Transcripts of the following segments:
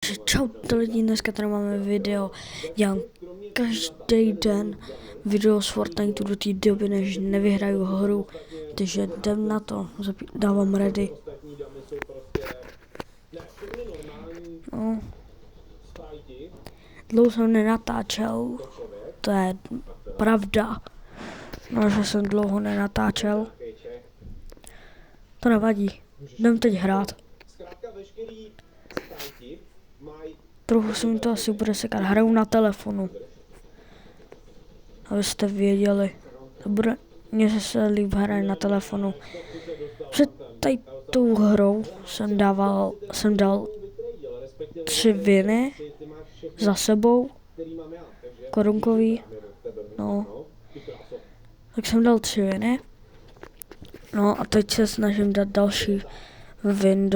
Čau lidi, dneska tady máme video, dělám každý den video z Fortniteu do té doby, než nevyhraju hru, takže jdem na to, dávám ready. No. Dlouho jsem nenatáčel, to je pravda, no, že jsem dlouho nenatáčel, to nevadí, jdem teď hrát. Trochu se mi to asi bude sekat, hraju na telefonu, abyste věděli, to bude, mně se líp hraje na telefonu. Před tady tou hrou jsem dal 3 winy za sebou, korunkový, no, tak jsem dal 3 winy, no a teď se snažím dát další win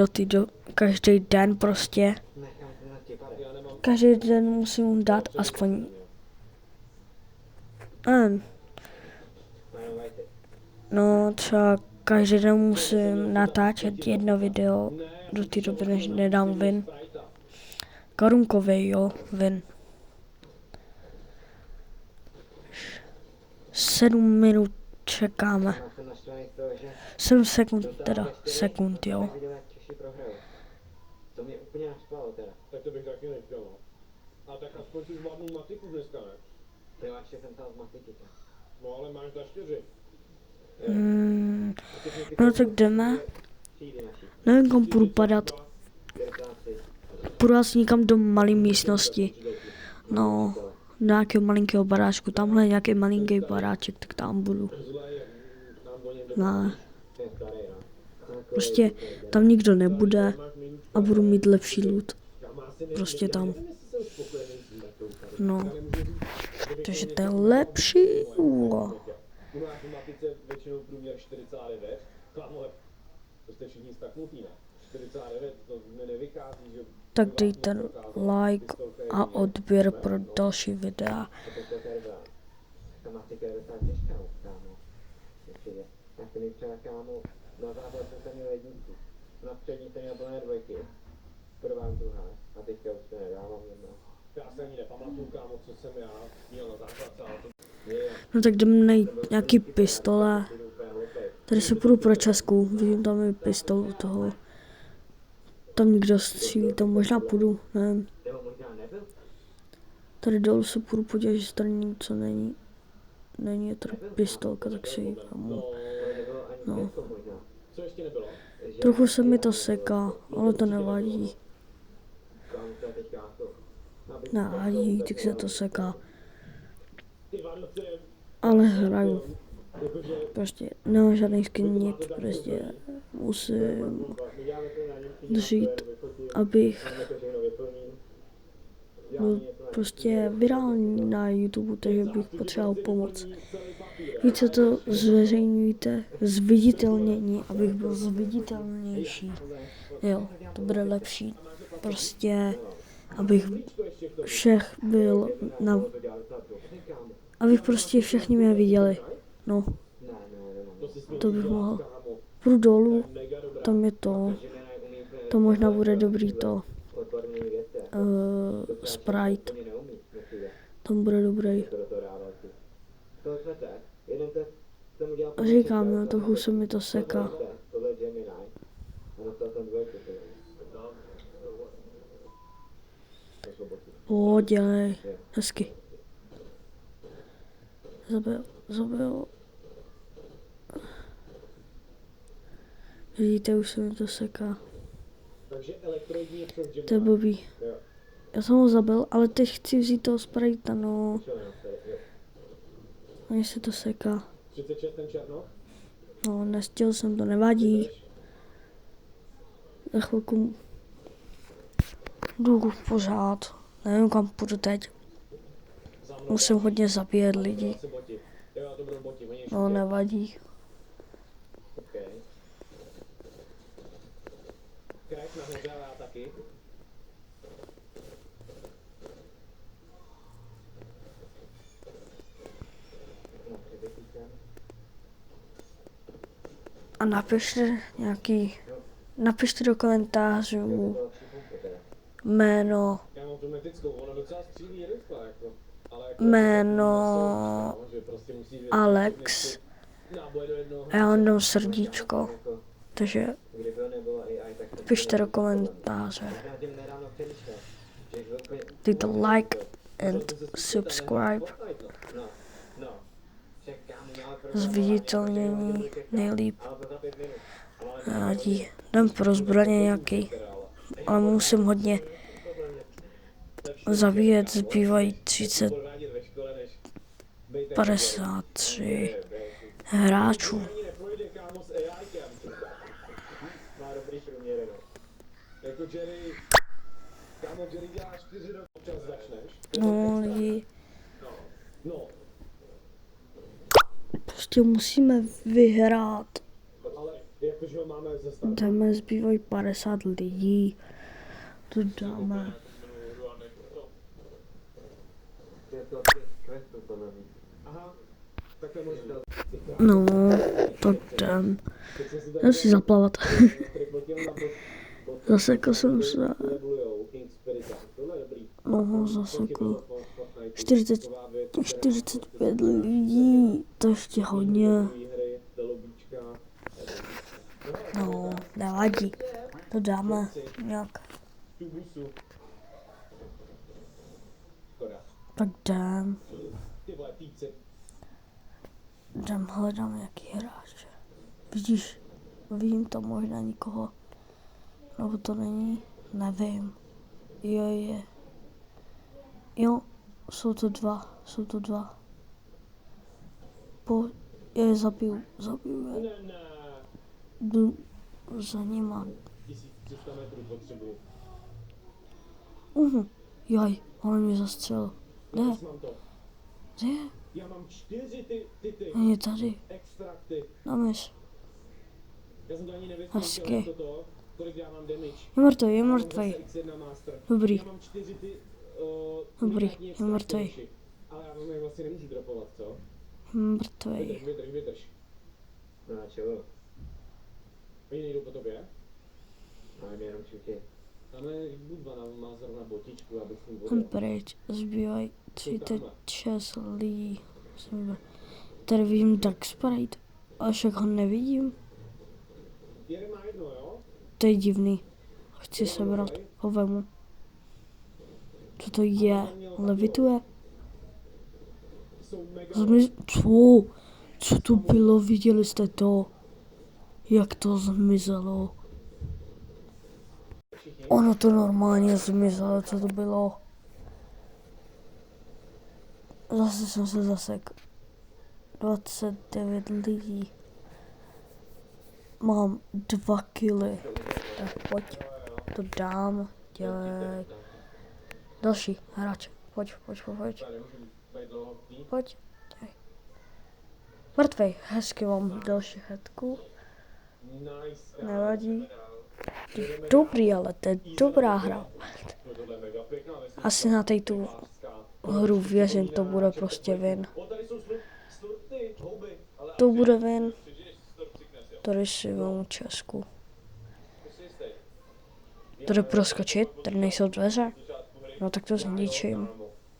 každý den prostě. Každý den musím dát aspoň, no třeba každý den musím natáčet jedno video do té doby, než nedám win. Korunkový, jo, win. 7 minut čekáme. 7 sekund, jo. To mě úplně naštvalo teda. Tak to bych taky nechtěl, no. A tak aspoň si zvládnu matiku dneska, ne? Ty máš 6 z matiky. No ale máš za 4. No tak jdeme. Nevím, kam půjdu padat. Půjdu asi někam do malé místnosti. No, do nějakého malinkého baráčku. Tamhle je nějaký malinký baráček, tak tam budu. No. Prostě tam nikdo nebude a budu mít lepší loot. Prostě tam. No. Takže to je lepší. Tak dejte like a odběr pro další videa. Na základ jsem měl jedničku. Na střední jsem měl plné dvojky. Prvá, druhá. A teďka už to nedávám jedna. Já se ani nepamatuju, kámo, co jsem já měl na základce, ale to... No tak jdeme najít nějaký pistole. Tady se půjdu pro Česku, vidím tam je pistol u toho. Tam někdo střílí, tam možná půjdu, nevím. Tady dolů se půjdu podívat, že tady něco není. Není tady pistolka, tak si ji vezmu. No. Trochu se mi to seká, ale to nevadí. Nevadí, tak se to seká. Ale hraju. Prostě nemám žádný skin, nic, prostě musím žít, abych byl prostě virální na YouTube, takže bych potřeboval pomoc. Více to zveřejňujte, zviditelnění, abych byl zviditelnější. Jo, to bude lepší. Prostě, abych všech byl na... Abych prostě všichni mě viděli. No, to bych mohl. Půjdu dolů, tam je to. To možná bude dobrý to. Sprite. Tam bude dobrý. A říkám, jo, trochu se mi to seká. Dělej, hezky. Zabil. Vidíte, už se mi to seká. To je blbý. Já jsem ho zabil, ale teď chci vzít toho Sprita, no. Mně se to seká. No, nestihl jsem to, nevadí. Za chvilku jdu pořád. Nevím, kam půjdu teď. Musím hodně zabíjet lidi. No, nevadí. A napište do komentářů Jméno, Já mám tu metickou, ona docela střílí rychle, jako. Ale jako jméno že prostě musí Alex. náboje do jednoho. A já vám dám srdíčko. Takže Kdyby nebylo AI, tak to pište do komentáře. Dejte like and subscribe. Zviditelnění nejlíp. Rádi. Jdem pro zbraně nějaký. Ale musím hodně zabíjet, zbývají 30, 53 hráčů. Má dobrý průměr, no. Jako Jerry, kámo, Jerry dělá 4 roky, občas začneš. No, lidi. No, Prostě musíme vyhrát. ale jakože ho máme ze startu. Jdeme, zbývají 50 lidí. To dáme. Aha, tak to je možná. No, to jdem. Jdem si zaplavat. Zasekl jsem se. No, zasekl. 45 lidí. To ještě hodně. No, nevadí. To dáme nějak. Tak jdem. Jdem, hledám nějaký hráče. Vidíš, vidím tam možná nikoho. Nebo to není, nevím. Jo, je. Jo, jsou to dva. Já je zabiju je. Jdu za nima. 1300 metrů potřebuji. Jaj, on mě zastřelil. Kde? Mám to. Kde? Já mám 4 ty Je tady. extrakty. Dámeš. Já jsem to ani nevěděl, Hezky. kolik já mám damage. Je mrtvej. X1 master. Dobrý. Já mám 4 ty Dobrý, unikátní je extrakty mrtvej. uši. Ale já vám je vlastně nemůžu dropovat, co? Mrtvej. Vydrž. No a čeho? Oni nejdou po tobě? Ale mě jenom čutě. Tamhle Budva má zrovna botičku, abych s ním Jdem vodil. pryč, zbývají 36 lidí. Tady vidím Dark Sprite, ale však ho nevidím. Jeden má jedno, jo? To je divný. Chci sebrat, ho vemu. Co to je? Levituje? Jsou mega... Co to bylo? Viděli jste to? Jak to zmizelo? Ono to normálně zmizelo, co to bylo? Zase jsem se zasek. 29 lidí. Mám 2 kily. Tak pojď, to dám. Dělej. Další hráč. Pojď. Pojď. Dělej. Mrtvej, hezky mám další hetku. Nevadí. Dobrý, ale to je dobrá hra. Asi na té tu hru věřím, to bude prostě win. To bude win. Tady si vemu Česku. Tady proskočit, tady nejsou dveře. No tak to zničím.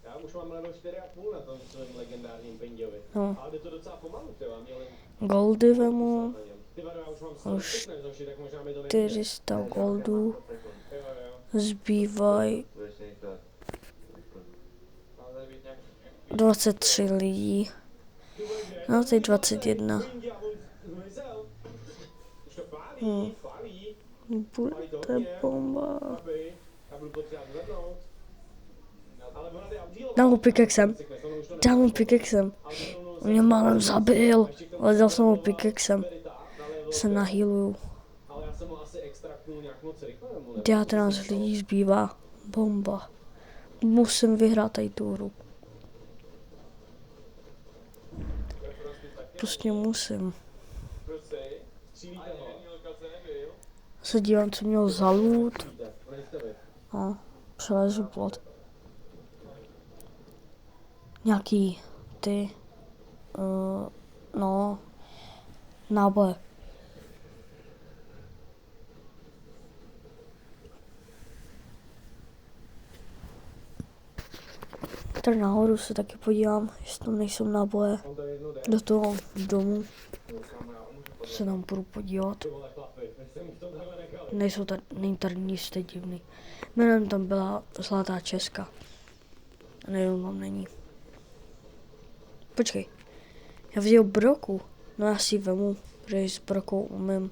Já už mám level 4,5 na tom svém legendárním Pindiovi. No. Ale jde to docela pomalu, třeba měli... Goldy vemu. Já už mám Už tak možná mi to 400 goldů. Zbývají 23 lidí. No, teď 21. Bude bomba. Dám mu pickaxem. On mě málem zabil, ale dal jsem mu pickaxem. Se nahýluju. 19 lidí zbývá. Bomba. Musím vyhrát tady tu hru. Prostě musím. Se dívám, co měl za loot. No, přelezu plot. Nějaký ty, no, náboje. tady nahoru se taky podívám, jestli tam nejsou náboje. On to jednou jde. Do toho domu No, kamera, můžu podívat. se tam budu podívat. Ty vole chlapi, vy jste mi to takhle nechali. Není tady nic teď divný. Jménem tam byla Zlatá Česka. A nejenom tam není. Počkej. Já viděl broku. No já si ji vemu, protože s brokou umím.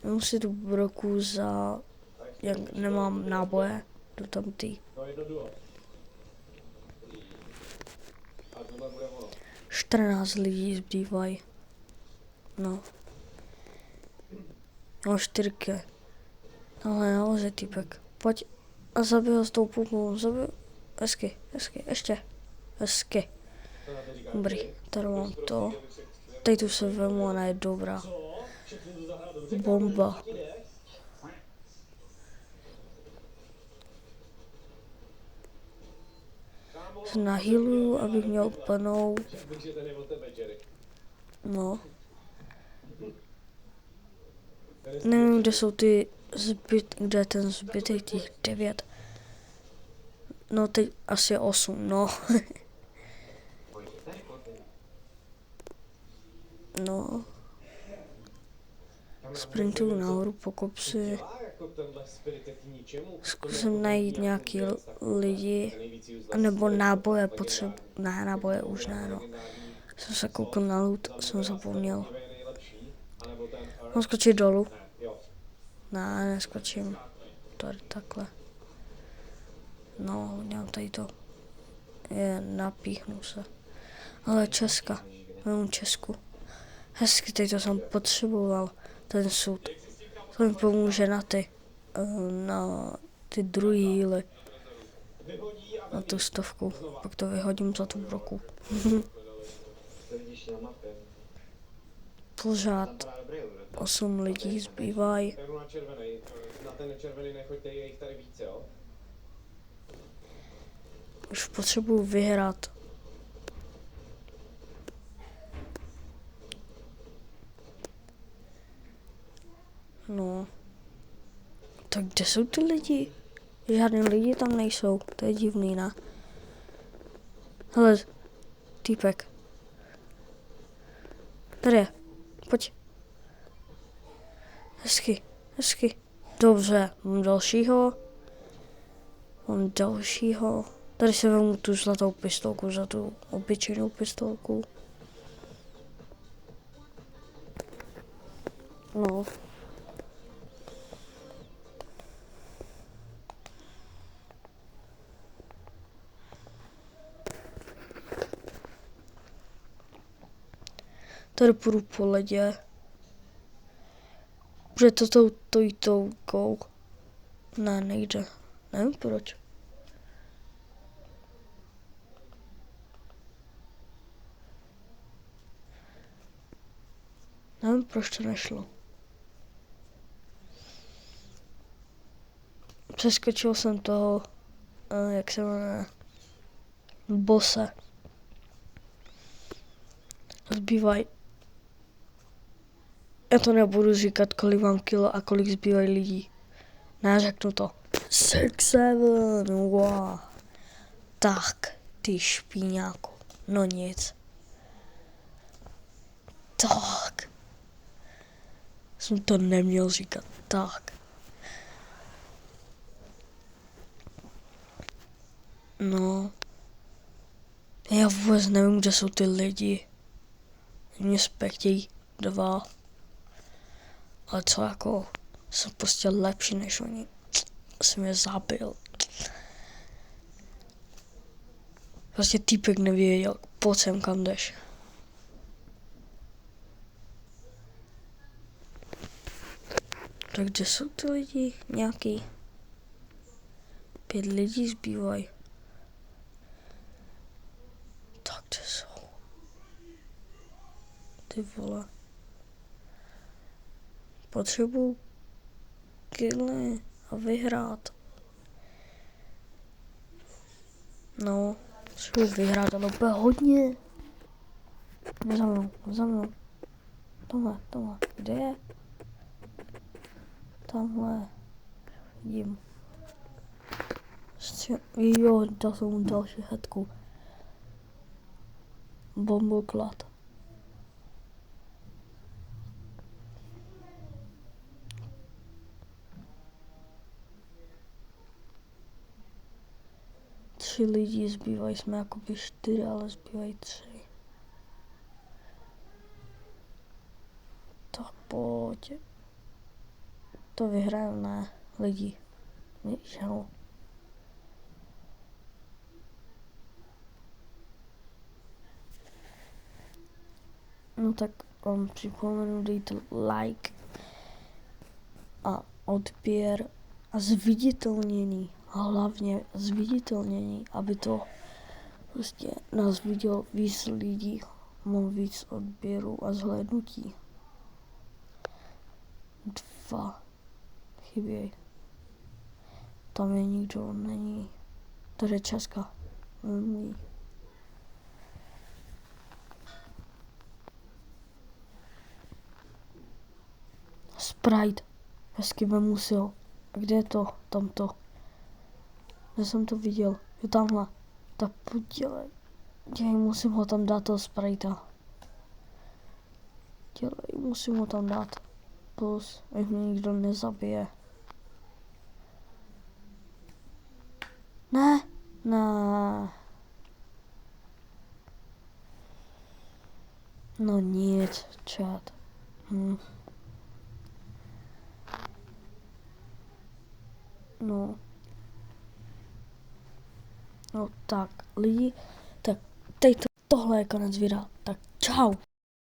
Vemu si tu broku za... Jak nemám náboje. Jdu tam ty. No jedno duo. A tohle bude ono. 14 lidí zbývají. No. No 4. Tohle nahoře týpek. Pojď a zabij ho s tou pumpou. Zabij. Hezky. Ještě. Hezky. To na to říká. Dobrý. Tady mám to. Teď tu se vemu, ona je dobrá. Co? Všechno to zahrál dobře. Bomba. Se nahyluju, abych měl plnou. Řekl bych, že ten je od tebe, Jerry. No. Nevím, kde jsou ty kde je ten zbytek těch 9. No teď asi 8, no. No. Sprintuju nahoru po kopci. Jako tenhle spirit je k ničemu. Zkusím najít nějaký lidi. Nebo náboje Ne, náboje už ne, no. Jsem se koukal na loot, jsem zapomněl. Mám skočit dolů? Ne, neskočím. Tady takhle. No, udělám tady to. Napíchnu se. Ale Česka. Mám Česku. Hezky, teď to jsem potřeboval. Ten sud. To mi pomůže na ty druhý jíly. Na tu 100. Pak to vyhodím za tu broku. Pořád 8 lidí zbývají. Na ten červený nechoďte, je jich tady víc, jo? Už potřebuju vyhrát. No. Tak kde jsou ty lidi? Žádný lidi tam nejsou. To je divný, ne? Hele, týpek. Tady je. Pojď. Hezky. Dobře, mám dalšího. Tady si vezmu tu zlatou pistolku za tu obyčejnou pistolku. No. Tady půjdu po ledě. Protože to toukou. Ne, nejde. Nevím proč. Nevím, proč to nešlo. Přeskočil jsem toho, jak se jmenuje, bose. Zbývají. Já to nebudu říkat, kolik mám kilo a kolik zbývají lidí. Ne, řeknu to. 6, 7, wow. Tak, ty špíňáku. No nic. Tak. Jsem to neměl říkat. Tak. No. Já vůbec nevím, kde jsou ty lidi. Mě spektějí 2. Ale co jako, jsem prostě lepší než oni. Jsem je zabil. Prostě týpek nevěděl, pojď sem, kam jdeš. Tak kde jsou ty lidi? Nějaký 5 lidí zbývají. Tak kde jsou? Ty vole. Potřebuji kily a vyhrát. No, potřebuji vyhrát, ale úplně hodně. Za mnou. Tohle. Kde je? Tamhle. Vidím. Jo, dal jsem mu další hetku. Bomboklad. Tři lidi zbývají, jsme jakoby 4, ale zbývají 3. Tak pojď. To vyhrajeme, ne, lidi. Víš, jo. No tak vám připomenu, dejte like a odběr a zviditelnění. A hlavně zviditelnění, aby to prostě nás vidělo víc lidí, mám víc odběru a zhlédnutí. 2 chybějí. Tam je nikdo, není. To je Česka. Můj. Sprite. Hezky vemu si ho. A kde je to? Tamto. Kde jsem to viděl? Jo, tamhle. Tak podělej. Musím ho tam dát, toho Sprita. Musím ho tam dát. Plus, ať mě nikdo nezabije. Ne. No nic, chat. No tak, lidi, tak teď tohle je konec videa, tak čau.